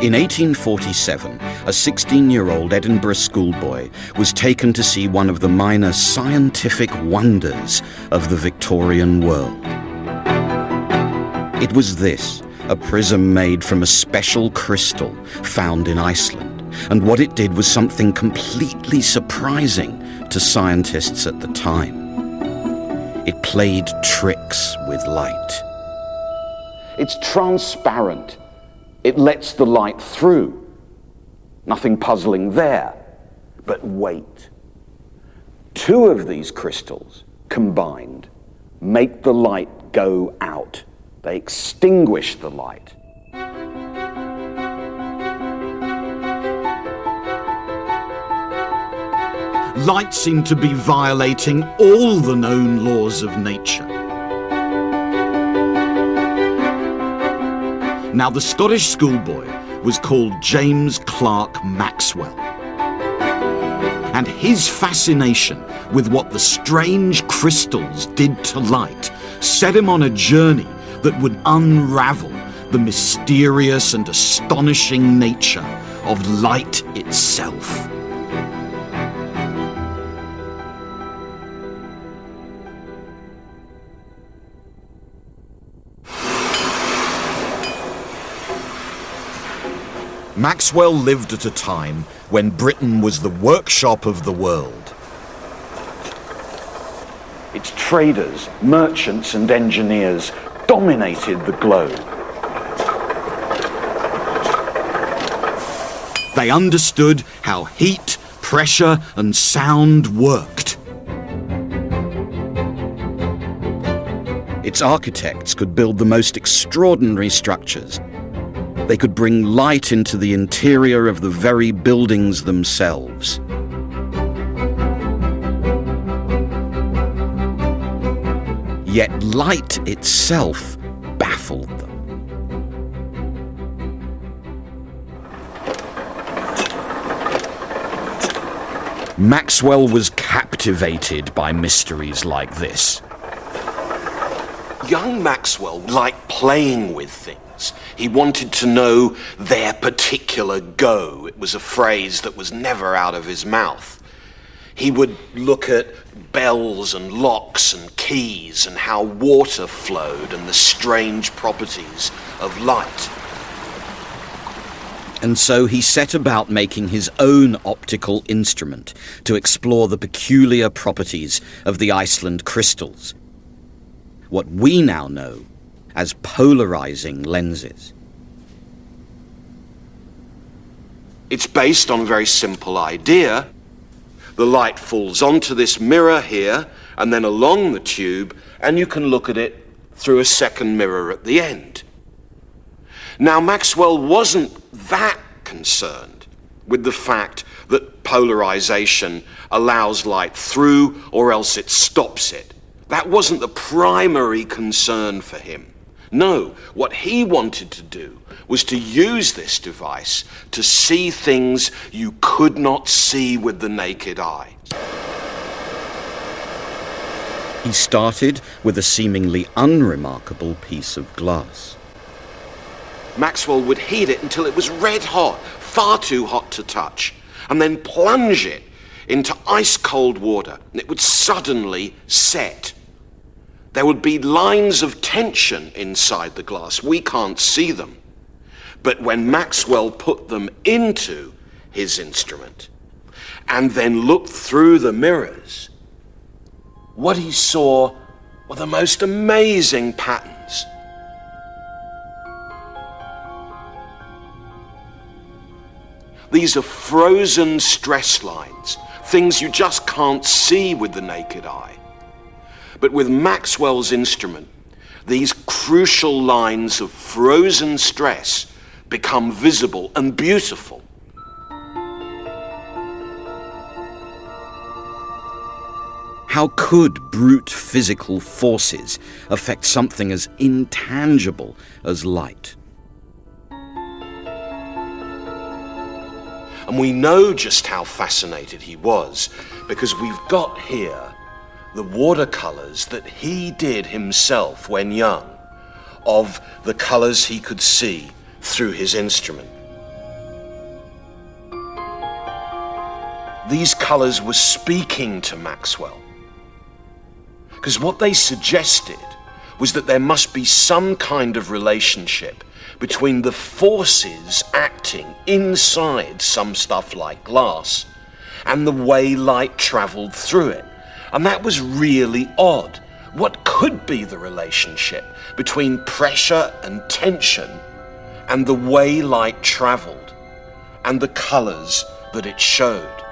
In 1847, a 16-year-old Edinburgh schoolboy was taken to see one of the minor scientific wonders of the Victorian world. It was this, a prism made from a special crystal found in Iceland, and what it did was something completely surprising to scientists at the time. It played tricks with light. It's transparent. It lets the light through. Nothing puzzling there. But wait. 2 of these crystals combined make the light go out. They extinguish the light. Light seemed to be violating all the known laws of nature. Now, the Scottish schoolboy was called James Clerk Maxwell. And his fascination with what the strange crystals did to light set him on a journey that would unravel the mysterious and astonishing nature of light itself. Maxwell lived at a time when Britain was the workshop of the world. Its traders, merchants and engineers dominated the globe. They understood how heat, pressure and sound worked. Its architects could build the most extraordinary structures. They could bring light into the interior of the very buildings themselves. Yet light itself baffled them. Maxwell was captivated by mysteries like this. Young Maxwell liked playing with things. He wanted to know their particular go. It was a phrase that was never out of his mouth. He would look at bells and locks and keys and how water flowed and the strange properties of light. And so he set about making his own optical instrument to explore the peculiar properties of the Iceland crystals, what we now know as polarizing lenses. It's based on a very simple idea. The light falls onto this mirror here and then along the tube, and you can look at it through a second mirror at the end. Now, Maxwell wasn't that concerned with the fact that polarization allows light through or else it stops it. That wasn't the primary concern for him. No, what he wanted to do was to use this device to see things you could not see with the naked eye. He started with a seemingly unremarkable piece of glass. Maxwell would heat it until it was red hot, far too hot to touch, and then plunge it into ice-cold water, and it would suddenly set. There would be lines of tension inside the glass. We can't see them. But when Maxwell put them into his instrument and then looked through the mirrors, what he saw were the most amazing patterns. These are frozen stress lines, things you just can't see with the naked eye. But with Maxwell's instrument, these crucial lines of frozen stress become visible and beautiful. How could brute physical forces affect something as intangible as light? And we know just how fascinated he was because we've got here the watercolors that he did himself when young of the colors he could see through his instrument. these colours were speaking to Maxwell. Because what they suggested was that there must be some kind of relationship between the forces acting inside some stuff like glass and the way light travelled through it. And that was really odd. What could be the relationship between pressure and tension and the way light travelled and the colours that it showed?